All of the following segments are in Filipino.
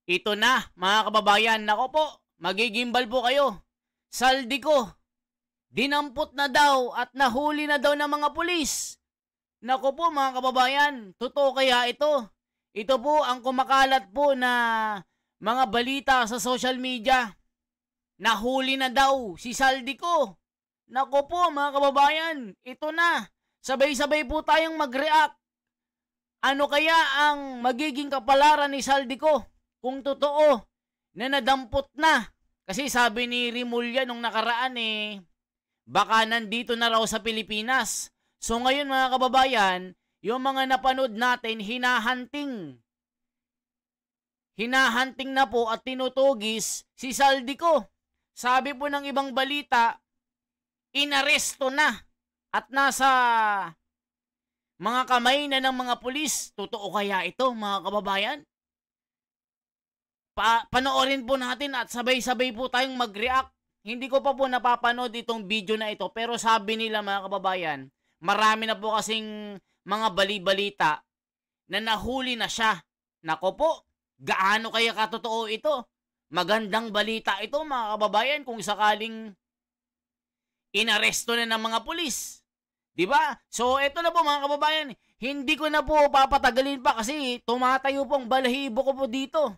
Ito na, mga kababayan. Nako po, magigimbal po kayo. Saldico, dinampot na daw at nahuli na daw ng mga pulis. Nako po, mga kababayan, totoo kaya ito? Ito po ang kumakalat po na mga balita sa social media. Nahuli na daw si Saldico. Nako po, mga kababayan, ito na. Sabay-sabay po tayong mag-react. Ano kaya ang magiging kapalaran ni Saldico kung totoo na nadampot na? Kasi sabi ni Rimulya nung nakaraan baka nandito na raw sa Pilipinas. So ngayon, mga kababayan, yung mga napanood natin hinahanting na po at tinutugis si Saldico. Sabi po ng ibang balita, inaresto na at nasa mga kamay na ng mga pulis. Totoo kaya ito, mga kababayan? Panoorin po natin at sabay-sabay po tayong mag-react. Hindi ko pa po napapanood itong video na ito, pero sabi nila, mga kababayan, marami na po kasing mga bali-balita na nahuli na siya. Nako po, gaano kaya katotoo ito? Magandang balita ito, mga kababayan, kung sakaling inaresto na ng mga pulis. Diba? So, ito na po, mga kababayan. Hindi ko na po papatagalin pa kasi tumatayo pong balahibo ko po dito.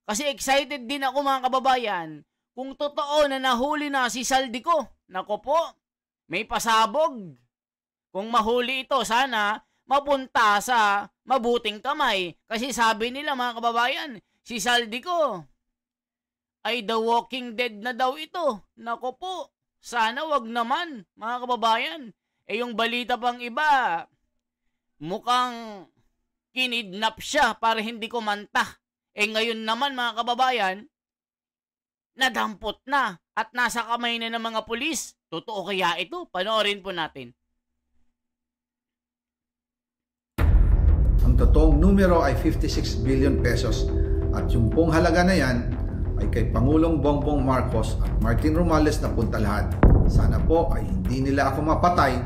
Kasi excited din ako, mga kababayan, kung totoo na nahuli na si Saldico. Nako po, may pasabog. Kung mahuli ito, sana mapunta sa mabuting kamay. Kasi sabi nila, mga kababayan, si Saldico ay The Walking Dead na daw ito. Nako po, sana wag naman, mga kababayan. Yung balita pang iba, mukhang kinidnap siya para hindi kumanta. Ngayon naman, mga kababayan, nadampot na at nasa kamay na ng mga pulis. Totoo kaya ito? Panoorin po natin. Ang totoong numero ay 56 billion pesos at yung pong halaga na yan ay kay Pangulong Bongbong Marcos at Martin Romualdez na punta lahat. Sana po ay hindi nila ako mapatay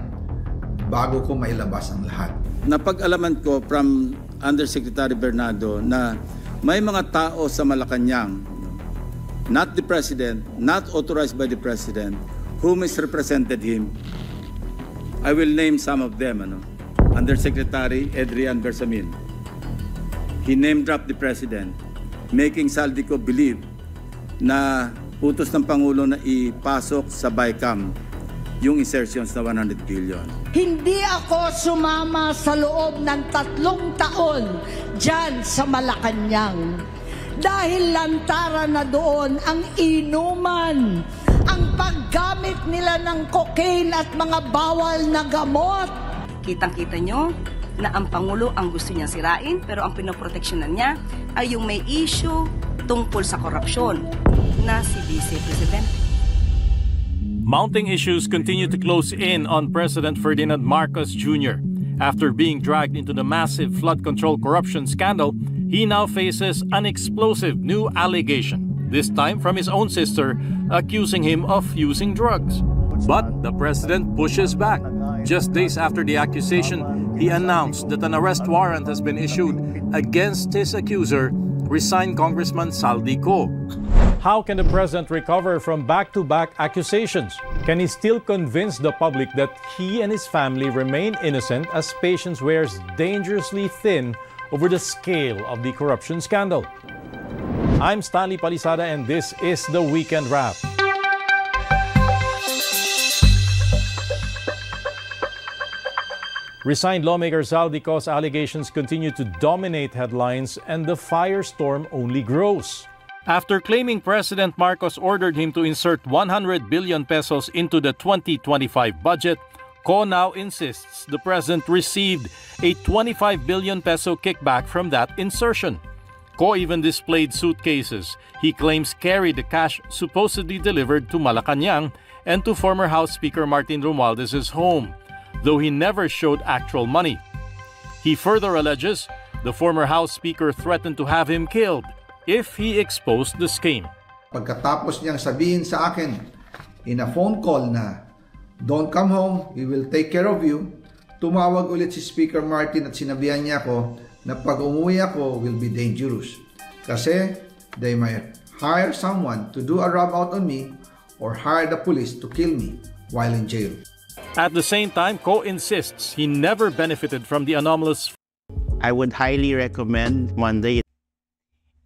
bago ko mailabas ang lahat. Napag-alaman ko from Undersecretary Bernardo na may mga tao sa Malacanang, not the President, not authorized by the President, who misrepresented him. I will name some of them. Undersecretary Adrian Bersamin. He name-dropped the President, making Saldico believe na utos ng Pangulo na ipasok sa BICAM yung insertions na 100 billion. Hindi ako sumama sa loob ng 3 taon dyan sa Malacanang. Dahil lantaran na doon ang inuman, ang paggamit nila ng cocaine at mga bawal na gamot. Kitang-kita nyo na ang Pangulo ang gusto niya sirain, pero ang pinoproteksyonan niya ay yung may issue tungkol sa korupsyon na si Vice President. Mounting issues continue to close in on President Ferdinand Marcos Jr. After being dragged into the massive flood control corruption scandal, he now faces an explosive new allegation, this time from his own sister, accusing him of using drugs. But the president pushes back. Just days after the accusation, he announced that an arrest warrant has been issued against his accuser, resigned Congressman Saldico. How can the president recover from back-to-back accusations? Can he still convince the public that he and his family remain innocent as patience wears dangerously thin over the scale of the corruption scandal? I'm Stanley Palisada and this is the Weekend Wrap. Resigned lawmaker Saldico's allegations continue to dominate headlines and the firestorm only grows. After claiming President Marcos ordered him to insert 100 billion pesos into the 2025 budget, Ko now insists the president received a 25 billion peso kickback from that insertion. Ko even displayed suitcases he claims carried the cash supposedly delivered to Malacanang and to former House Speaker Martin Romualdez's home, though he never showed actual money. He further alleges the former House Speaker threatened to have him killed if he exposed the scheme. Pagkatapos niyang sabihin sa akin in a phone call na don't come home, we will take care of you, tumawag ulit si Speaker Martin at sinabihan niya ako na pag umuwi ako will be dangerous. Kasi They might hire someone to do a rub out on me or hire the police to kill me while in jail. At the same time, Ko insists he never benefited from the anomalous. I would highly recommend one day.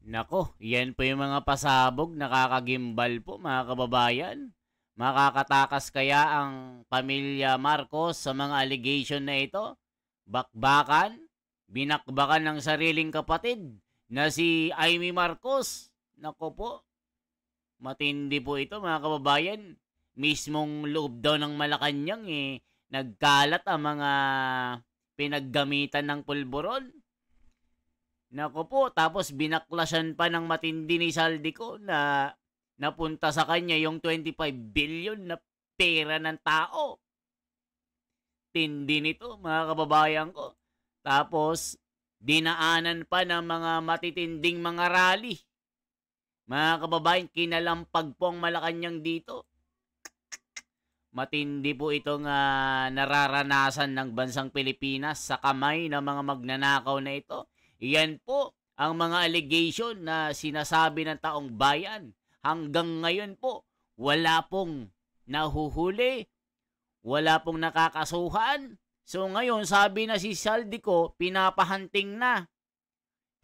Nako, yan po yung mga pasabog, nakakagimbal po mga kababayan. Makakatakas kaya ang pamilya Marcos sa mga allegation na ito? Bakbakan? Binakbakan ng sariling kapatid na si Amy Marcos? Nako po, matindi po ito mga kababayan. Mismong loob daw ng Malacanang nagkalat ang mga pinaggamitan ng pulburon. Nako po, tapos binaklasan pa ng matindi ni Saldico na napunta sa kanya yung 25 billion na pera ng tao. Tindi nito mga kababayan ko. Tapos dinaanan pa ng mga matitinding mga rally. Mga kababayan, kinalampag po ang Malacanang dito. Matindi po itong nararanasan ng bansang Pilipinas sa kamay ng mga magnanakaw na ito. Iyan po ang mga allegation na sinasabi ng taong bayan. Hanggang ngayon po, wala pong nahuhuli, wala pong nakakasuhan. So ngayon, sabi na si Saldico, pinapahunting na,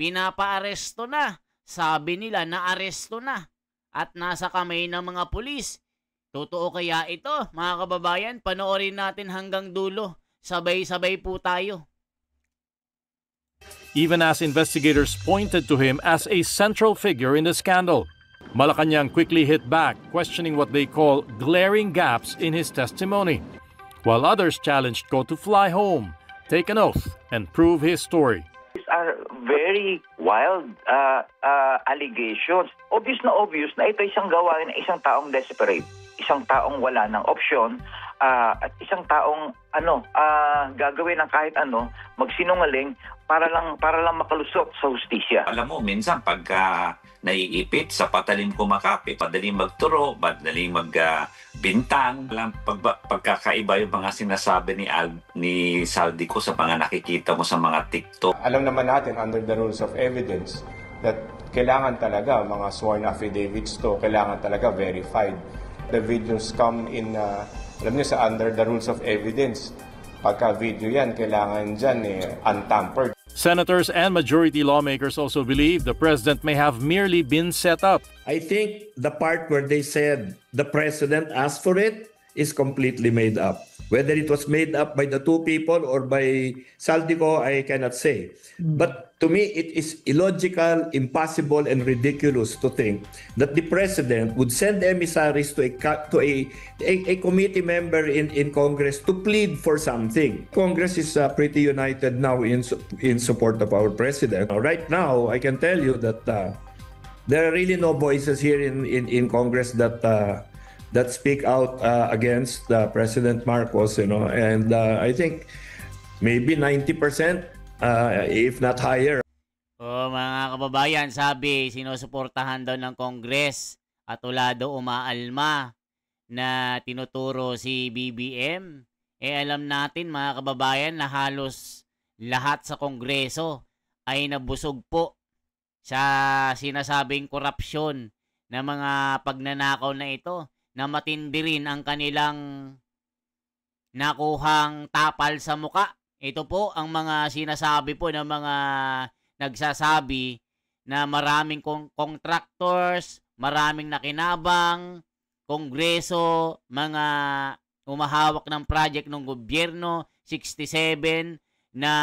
pinapaaresto na. Sabi nila, naaresto na at nasa kamay ng mga pulis. Totoo kaya ito, mga kababayan? Panoorin natin hanggang dulo. Sabay-sabay po tayo. Even as investigators pointed to him as a central figure in the scandal, Malacanang quickly hit back, questioning what they call glaring gaps in his testimony, while others challenged Ko to fly home, take an oath, and prove his story. These are very wild allegations. Obvious na ito isang gawain ng isang taong desperate, isang taong wala ng opsyon, at isang taong gagawin ng kahit ano, magsinungaling para lang makalusot sa hustisya. Alam mo, minsan pagka naiipit sa patalim kumakapit, madaling magturo, madaling magbintang. Pagkakaiba yung mga sinasabi ni Saldico sa mga nakikita mo sa mga TikTok. Alam naman natin under the rules of evidence that kailangan talaga mga sworn affidavits to, kailangan talaga verified. The videos come in, alam niyo sa under the rules of evidence, pagka video yan, kailangan dyan untampered. Senators and majority lawmakers also believe the president may have merely been set up. I think the part where they said the president asked for it is completely made up. Whether it was made up by the two people or by Saldico, I cannot say. But to me, it is illogical, impossible, and ridiculous to think that the president would send emissaries to a committee member in Congress to plead for something. Congress is pretty united now in support of our president. Right now, I can tell you that there are really no voices here in Congress that speak out against President Marcos, and I think maybe 90%, if not higher. Mga kababayan, sabi, sinusuportahan daw ng Congress at wala daw umaalma na tinuturo si BBM. Alam natin mga kababayan na halos lahat sa Kongreso ay nabusog po sa sinasabing korupsyon na mga pagnanakaw na ito, na matindi rin ang kanilang nakuhang tapal sa muka. Ito po ang mga sinasabi po ng mga nagsasabi na maraming contractors, maraming nakinabang, kongreso, mga umahawak ng project ng gobyerno, 67 na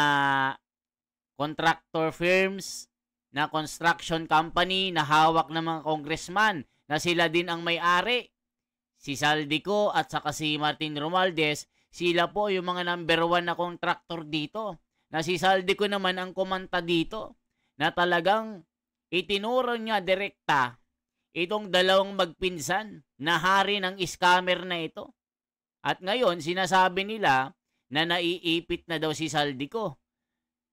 contractor firms, na construction company na hawak ng mga congressman na sila din ang may-ari. Si Saldico at saka si Martin Romualdez, sila po yung mga number 1 na contractor dito. Na si Saldico naman ang kumanta dito na talagang itinuro niya direkta itong dalawang magpinsan na hari ng scammer na ito. At ngayon, sinasabi nila na naiipit na daw si Saldico.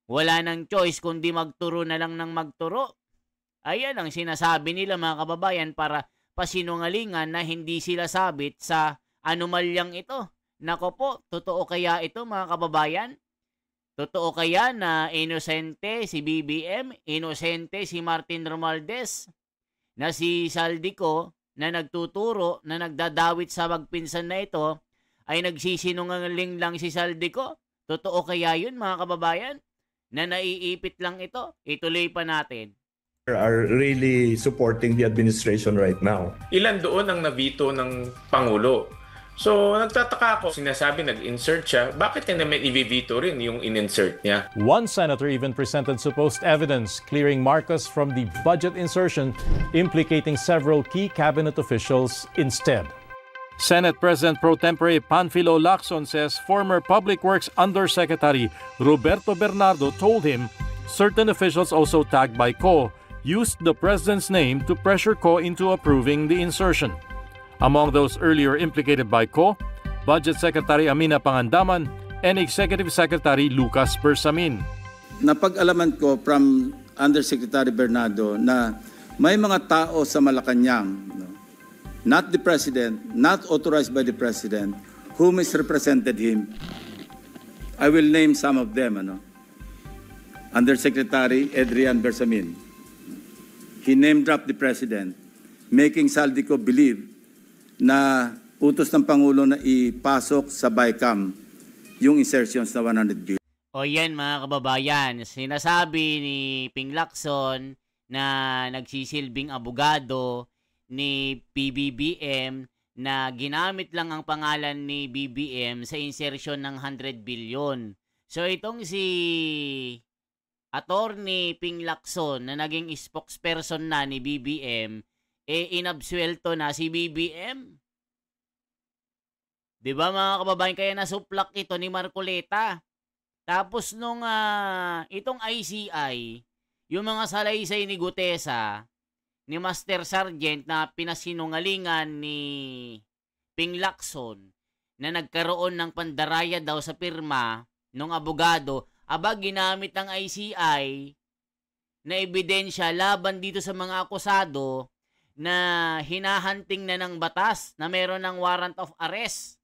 Wala nang choice kundi magturo na lang ng magturo. Ayan ang sinasabi nila mga kababayan para pasinungalingan na hindi sila sabit sa anomalyang ito. Nako po, totoo kaya ito mga kababayan? Totoo kaya na inosente si BBM, inosente si Martin Romualdez? na si Saldico na nagtuturo, na nagdadawit sa magpinsan na ito, ay nagsisinungaling lang si Saldico? Totoo kaya yun, mga kababayan? Na naiipit lang ito? Ituloy pa natin. Are really supporting the administration right now. Ilan doon ang nabito ng Pangulo? So, nagtataka ako, sinasabi nag-insert siya, bakit niya naman i-veto rin yung in-insert niya? One senator even presented supposed evidence clearing Marcos from the budget insertion, implicating several key cabinet officials instead. Senate President Pro Tempore Panfilo Lacson says former Public Works Undersecretary Roberto Bernardo told him certain officials also tagged by Co used the president's name to pressure Co into approving the insertion. Among those earlier implicated by Co, Budget Secretary Amina Pangandaman and Executive Secretary Lucas Bersamin. Napag-alaman ko from Undersecretary Bernardo na may mga tao sa Malacanang, not the President, not authorized by the President, who misrepresented him. I will name some of them. Undersecretary Adrian Bersamin. He name-dropped the President, making Saldico believe na utos ng Pangulo na ipasok sa BICAM yung insertions na 100 billion. O yan mga kababayan, sinasabi ni Ping Lacson na nagsisilbing abogado ni PBBM na ginamit lang ang pangalan ni BBM sa insertion ng 100 billion. So itong si Attorney Ping Lacson na naging spokesperson na ni BBM, inabsuelto na si BBM. Diba mga kababayan, kaya nasuplak ito ni Marcoleta. Tapos nung itong ICI, yung mga salaysay ni Gutesa, ni Master Sergeant na pinasinungalingan ni Ping Lacson na nagkaroon ng pandaraya daw sa pirma ng abogado, aba ginamit ng ICI na ebidensya laban dito sa mga akusado na hinahanting na ng batas na meron ng warrant of arrest.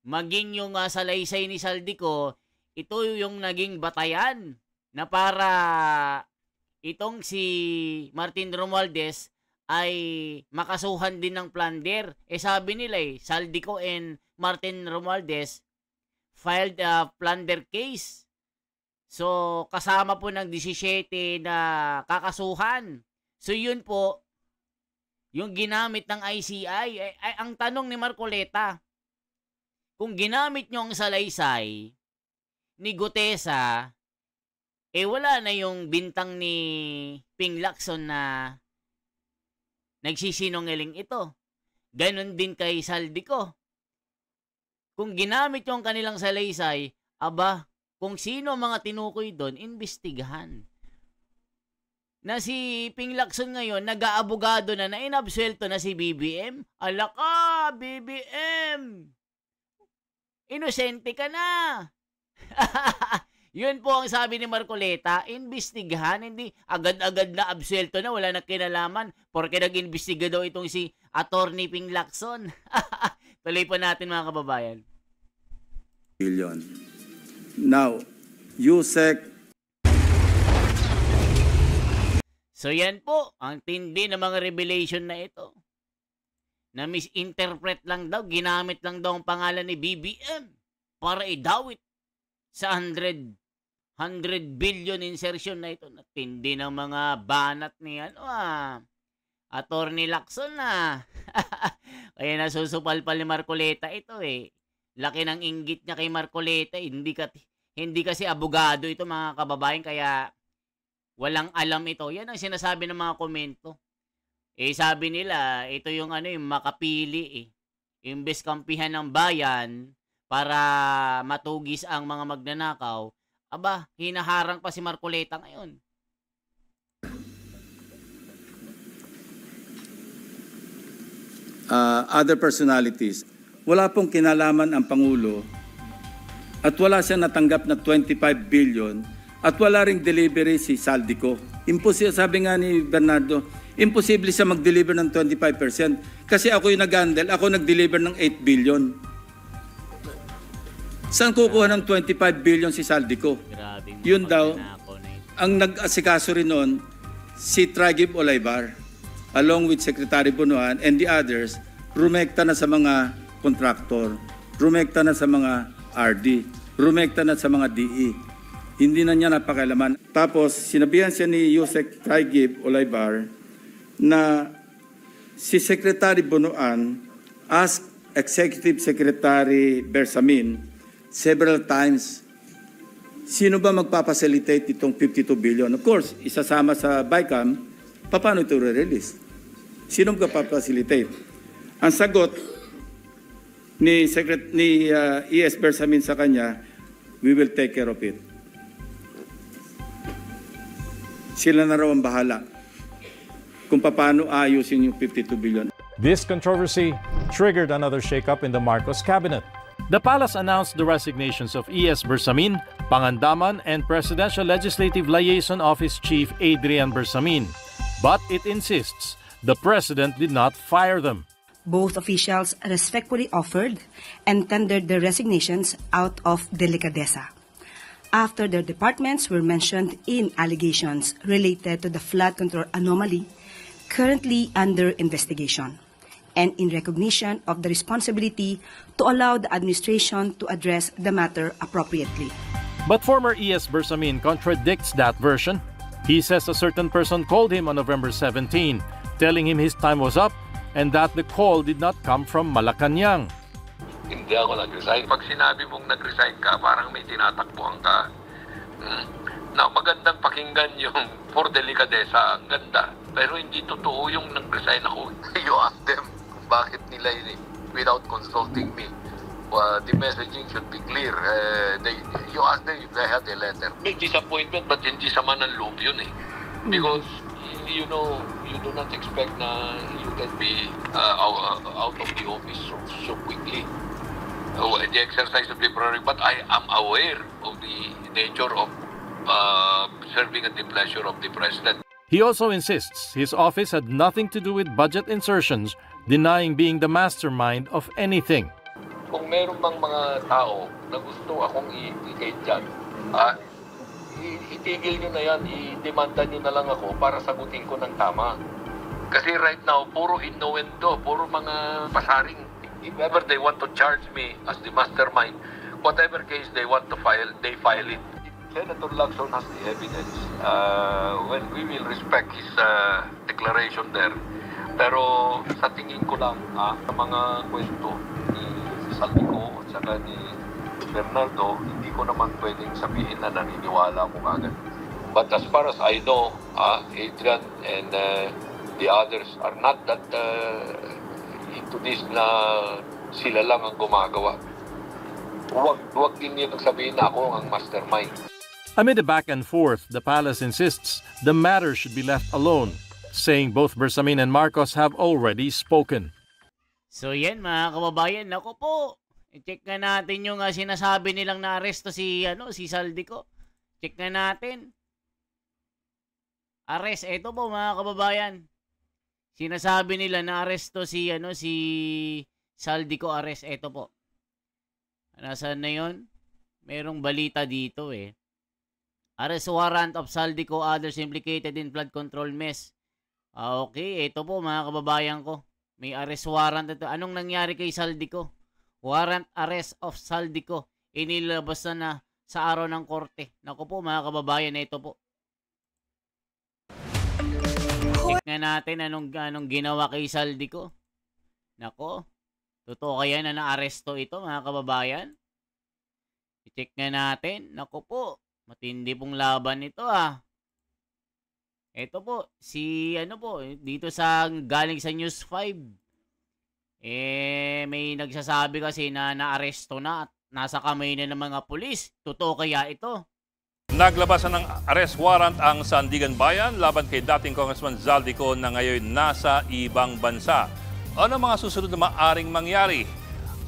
Maging yung salaysay ni Saldico, ito yung naging batayan na para itong si Martin Romualdez ay makasuhan din ng plunder. Sabi nila Saldico and Martin Romualdez filed a plunder case. So kasama po ng 17 na kakasuhan. So yun po, yung ginamit ng ICI, ang tanong ni Marcoleta, kung ginamit nyo ang salaysay ni Gutesa, wala na yung bintang ni Ping Lacson na nagsisinungaling ito. Ganon din kay Saldico. Kung ginamit nyo ang kanilang salaysay, aba, kung sino mga tinukoy doon, imbestigahan. Na si Ping Lacson ngayon, nag-aabogado na inabsuelto na si BBM. Alaka, BBM! Inosente ka na! Yun po ang sabi ni Marcoleta, imbestigahan, hindi agad-agad na absuelto na, wala na kinalaman, porque nag-imbestiga daw itong si Attorney Ping Lacson. Tuloy po natin mga kababayan. Billion. Now, USEC. So yan po, ang tindi ng mga revelation na ito. Na misinterpret lang daw, ginamit lang daw ang pangalan ni BBM para idawit sa 100 billion insertion na ito. Tindi ng mga banat ni Attorney Lacson na. Kaya nasusupal-pal ni Marcoleta ito Laki ng inggit niya kay Marcoleta. Hindi kasi abogado ito mga kababayan, kaya walang alam ito. Yan ang sinasabi ng mga komento. Sabi nila, ito yung yung makapili Imbes kampihan ng bayan para matugis ang mga magnanakaw, aba, hinaharang pa si Marcoleta ngayon. Other personalities, wala pong kinalaman ang Pangulo at wala siyang natanggap na 25 billion at wala ring delivery si Saldico. Imposible, sabi nga ni Bernardo, imposible siya mag-deliver ng 25% kasi ako yung nag-handle, ako nag-deliver ng 8 billion. Saan kukuha ng 25 billion si Saldico? Yun daw, ang nag-asikaso rin noon, si Tragib Olaybar. along with Secretary Bunuan and the others, rumekta na sa mga kontraktor, rumekta na sa mga RD, rumekta na sa mga DE. Hindi na niya napakailaman. Tapos, sinabihan siya ni Yusek Traigib Olaybar na si Secretary Bunuan asked Executive Secretary Bersamin several times, sino ba magpapacilitate itong 52 billion? Of course, isasama sa BICAM, paano ito re-release? Sino magpapacilitate? Ang sagot ni ES Bersamin sa kanya, we will take care of it. Sila na raw ang bahala kung paano ayusin yung 52 billion. This controversy triggered another shakeup in the Marcos cabinet. The palace announced the resignations of E.S. Bersamin, Pangandaman, and Presidential Legislative Liaison Office Chief Adrian Bersamin. But it insists the president did not fire them. Both officials respectfully offered and tendered their resignations out of delicadeza after their departments were mentioned in allegations related to the flood control anomaly currently under investigation, and in recognition of the responsibility to allow the administration to address the matter appropriately. But former E.S. Bersamin contradicts that version. He says a certain person called him on November 17, telling him his time was up and that the call did not come from Malacanang. Hindi ako nag-resign. Pag sinabi mong nag-resign ka, parang may tinatakbuhan ka. Na magandang pakinggan yung for delicadeza, ang ganda. Pero hindi totoo yung nag-resign ako. You ask them kung bakit nila without consulting me. The messaging should be clear. You ask them if they had a letter. May disappointment, but hindi sama ng loob yun eh. Because, you know, you do not expect na you can be out of the office so quickly. The exercise of the priority, but I am aware of the nature of serving at the pleasure of the president. He also insists his office had nothing to do with budget insertions, denying being the mastermind of anything. Kung meron bang mga tao na gusto akong i-implicate dyan, itigil nyo na yan, i-demanda nyo na lang ako para sagutin ko ng tama. Kasi right now, puro innuendo, puro mga pasaring. If ever they want to charge me as the mastermind, whatever case they want to file, they file it. Senator Lacson has the evidence. Well, we will respect his declaration there. Pero sa tingin ko lang, sa mga kwento ni Saldico at saka ni Bernardo, hindi ko naman pwedeng sabihin na naniniwala ko agad. But as far as I know, Adrian and the others are not that into this na sila lang ang gumagawa. Huwag din niyo sabihin na ako ang mastermind. Amid the back and forth, the palace insists the matter should be left alone, saying both Bersamin and Marcos have already spoken. So yan mga kababayan, nako po. I-check nga natin yung sinasabi nilang na-aresto si Saldico. Check nga natin. Arrest, eto po mga kababayan. Sinasabi nila na-aresto si Saldico, arrest, eto po. Nasaan na yun? Merong balita dito eh. Arrest warrant of Saldico, others implicated in flood control mess. Okay, ito po mga kababayan ko. May arrest warrant ito. Anong nangyari kay Saldico? Warrant arrest of Saldico. Inilabas na sa araw ng korte. Naku po mga kababayan, ito po. Check nga natin anong ginawa kay Saldico. Nako. Totoo kaya na na-aresto ito mga kababayan? I-check nga natin. Naku po. Matindi pong laban ito Ito po, dito galing sa News 5. May nagsasabi kasi na naaresto na at nasa kamay na ng mga pulis. Totoo kaya ito? Naglabasan ng arrest warrant ang Sandigan Bayan laban kay dating Congressman Zaldico na ngayon nasa ibang bansa. Ano mga susunod na maaring mangyari?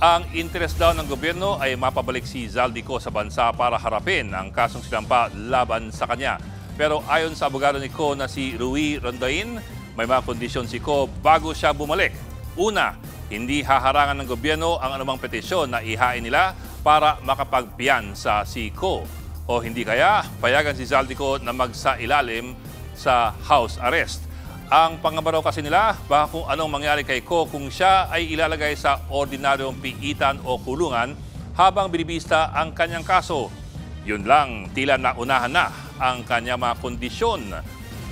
Ang interes daw ng gobyerno ay mapabalik si Zaldico sa bansa para harapin ang kasong sinampa laban sa kanya. Pero ayon sa abogado ni Ko na si Rui Rondain, may mga kondisyon si Ko bago siya bumalik. Una, hindi haharangan ng gobyerno ang anumang petisyon na ihain nila para makapagpiyansa si Ko. O hindi kaya payagan si Zaldico na magsailalim sa house arrest. Ang pangamba raw kasi nila baka kung anong mangyari kay Ko kung siya ay ilalagay sa ordinaryong piitan o kulungan habang binibista ang kanyang kaso. Yun lang, tila naunahan na ang kanyang mga kondisyon.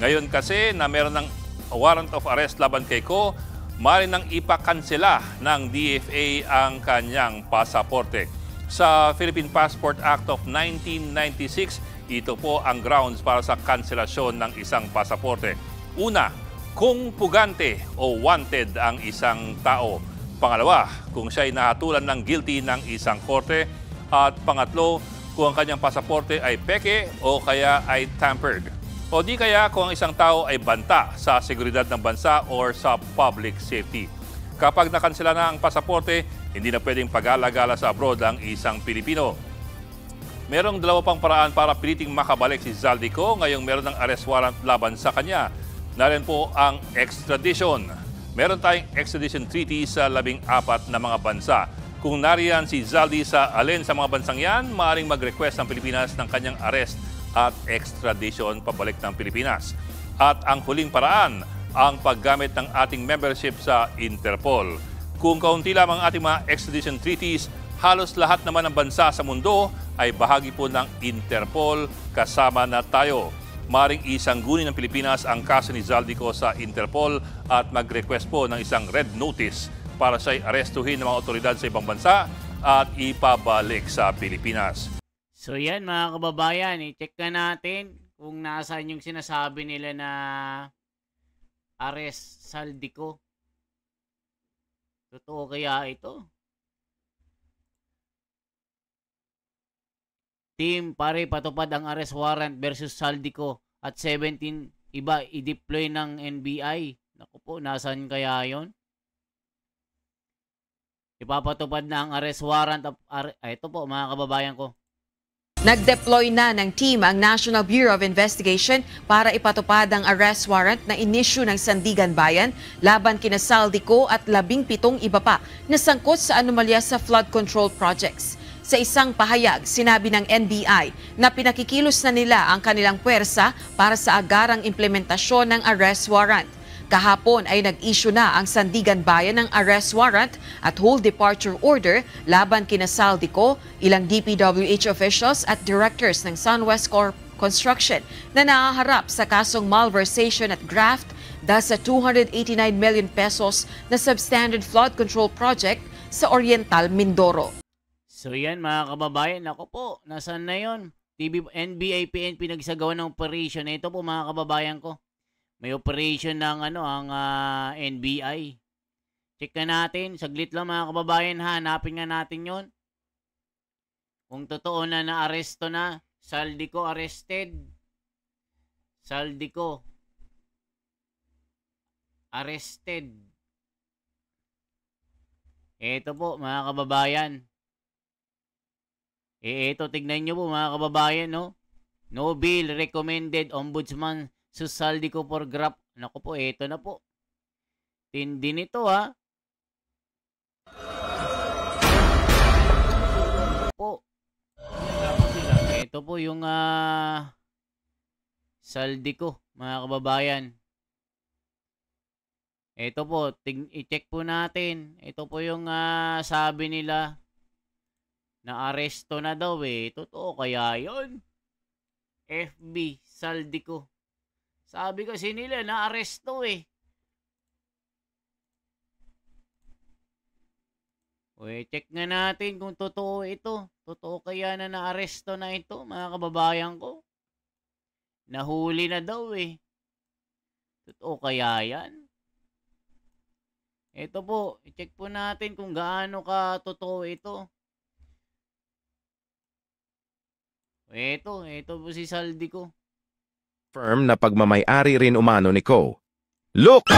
Ngayon kasi na meron ng warrant of arrest laban kay Ko, maaari nang ipakansela ng DFA ang kanyang pasaporte. Sa Philippine Passport Act of 1996, ito po ang grounds para sa kanselasyon ng isang pasaporte. Una, kung pugante o wanted ang isang tao. Pangalawa, kung siya ay nahatulan ng guilty ng isang korte. At pangatlo, kung ang kanyang pasaporte ay peke o kaya ay tampered. O di kaya kung ang isang tao ay banta sa seguridad ng bansa or sa public safety. Kapag nakansela na ang pasaporte, hindi na pwedeng pag-alagala sa abroad ang isang Pilipino. Merong dalawa pang paraan para piliting makabalik si Zaldico ngayong meron ng arrest warrant laban sa kanya. Narin po ang extradition. Meron tayong extradition treaty sa 14 na mga bansa. Kung nariyan si Zaldi sa alin sa mga bansang yan, maaaring mag-request ng Pilipinas ng kanyang arrest at extradition pabalik ng Pilipinas. At ang huling paraan, ang paggamit ng ating membership sa Interpol. Kung kaunti lamang ating mga extradition treaties, halos lahat naman ng bansa sa mundo ay bahagi po ng Interpol, kasama na tayo. Maring isanggunin ng Pilipinas ang kaso ni Zaldico sa Interpol at mag-request po ng isang red notice para siya'y arestuhin ng mga otoridad sa ibang bansa at ipabalik sa Pilipinas. So yan mga kababayan, i-check na natin kung nasaan yung sinasabi nila na arrest Zaldico. Totoo kaya ito? Team, pare, patupad ang arrest warrant versus Zaldico at 17 iba i-deploy ng NBI. Naku po, nasaan kaya yon? Ipapatupad na ang arrest warrant. Ito po mga kababayan ko. Nag-deploy na ng team ang National Bureau of Investigation para ipatupad ang arrest warrant na inisyu ng Sandigan Bayan laban kina Zaldico at 17 iba pa na sangkot sa anomalya sa flood control projects. Sa isang pahayag, sinabi ng NBI na pinakikilos na nila ang kanilang puwersa para sa agarang implementasyon ng arrest warrant. Kahapon ay nag-issue na ang Sandigan Bayan ng arrest warrant at whole departure order laban kina Zaldico, ilang DPWH officials at directors ng Sunwest Corp Construction na nahaharap sa kasong malversation at graft dahil sa 289 million pesos na substandard flood control project sa Oriental Mindoro. So yan mga kababayan, ako po, nasaan na yon? NBI PNP nagsagawa ng operation. Ito po mga kababayan ko. May operation ng ang NBI. Check na natin. Saglit lang mga kababayan, hanapin nga natin yon. Kung totoo na na-aresto na, Zaldico arrested. Zaldico arrested. Ito po mga kababayan. Ito, tignan nyo po mga kababayan, no? No bill recommended Ombudsman sa Zaldico for graft. Naku po, ito na po. Tindi nito, ha? Po. Ito po yung Zaldico, mga kababayan. Ito po, i-check po natin. Ito po yung sabi nila. Na-aresto na daw eh. Totoo kaya yun? FB, Zaldico. Sabi kasi nila, na-aresto eh. Check nga natin kung totoo ito. Totoo kaya na na-aresto na ito, mga kababayan ko? Nahuli na daw eh. Totoo kaya yan? Ito po, i-check po natin kung gaano ka totoo ito. Ito po si Zaldico. Firm na pagmamay-ari rin umano ni Ko. Look!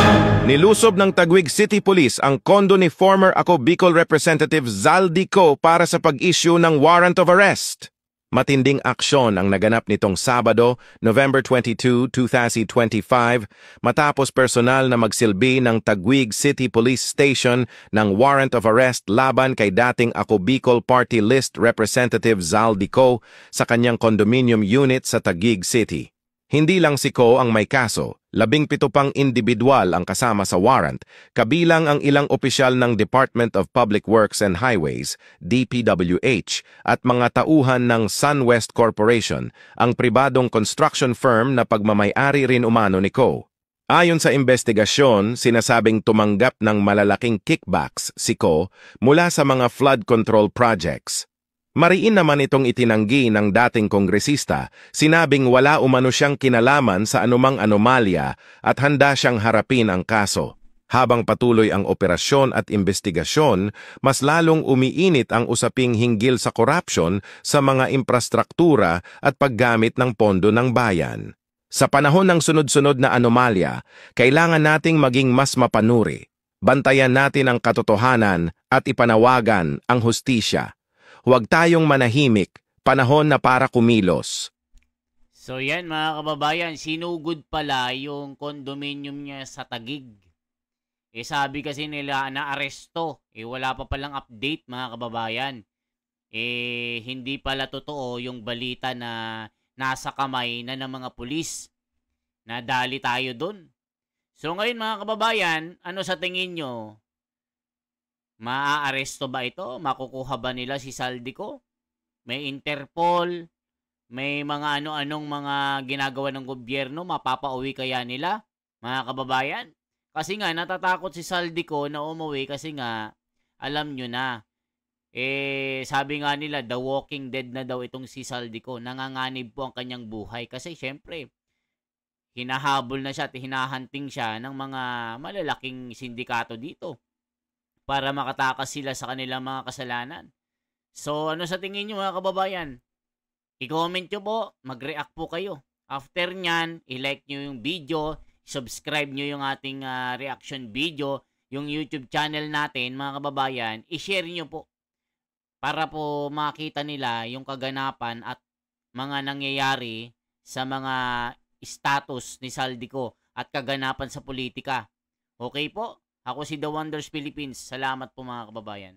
Nilusob ng Taguig City Police ang kondo ni former Ako Bicol Representative Zaldico para sa pag-issue ng warrant of arrest. Matinding aksyon ang naganap nitong Sabado, November 22, 2025, matapos personal na magsilbi ng Taguig City Police Station ng warrant of arrest laban kay dating Ako Bicol Party List Representative Zaldico sa kanyang condominium unit sa Taguig City. Hindi lang si Ko ang may kaso. 17 pang individual ang kasama sa warrant, kabilang ang ilang opisyal ng Department of Public Works and Highways, DPWH, at mga tauhan ng SunWest Corporation, ang pribadong construction firm na pagmamay-ari rin umano ni Ko. Ayon sa investigasyon, sinasabing tumanggap ng malalaking kickbacks si Ko mula sa mga flood control projects. Mariin naman itong itinanggi ng dating kongresista, sinabing wala umano siyang kinalaman sa anumang anomalya at handa siyang harapin ang kaso. Habang patuloy ang operasyon at investigasyon, mas lalong umiinit ang usaping hinggil sa korupsyon sa mga infrastruktura at paggamit ng pondo ng bayan. Sa panahon ng sunod-sunod na anomalya, kailangan nating maging mas mapanuri. Bantayan natin ang katotohanan at ipanawagan ang hustisya. Huwag tayong manahimik, panahon na para kumilos. So yan mga kababayan, sinugod pala yung condominium niya sa Taguig. Sabi kasi nila na aresto, wala pa palang update mga kababayan. Hindi pala totoo yung balita na nasa kamay na ng mga pulis. Nadali tayo dun. So ngayon mga kababayan, ano sa tingin nyo? Maaaresto ba ito? Makukuha ba nila si Saldico? May Interpol? May mga ano-anong mga ginagawa ng gobyerno? Mapapauwi kaya nila? Mga kababayan? Kasi nga, natatakot si Saldico na umuwi kasi nga, alam nyo na. Sabi nga nila, The Walking Dead na daw itong si Saldico. Nanganganib po ang kanyang buhay. Kasi syempre, hinahabol na siya at hinahunting siya ng mga malalaking sindikato dito para makatakas sila sa kanilang mga kasalanan. So, ano sa tingin nyo mga kababayan? I-comment nyo po, mag-react po kayo. After nyan, i-like nyo yung video, subscribe nyo yung ating reaction video, yung YouTube channel natin mga kababayan, i-share nyo po para po makita nila yung kaganapan at mga nangyayari sa mga status ni Saldico at kaganapan sa politika. Okay po? Ako si The Wonders Philippines. Salamat po mga kababayan.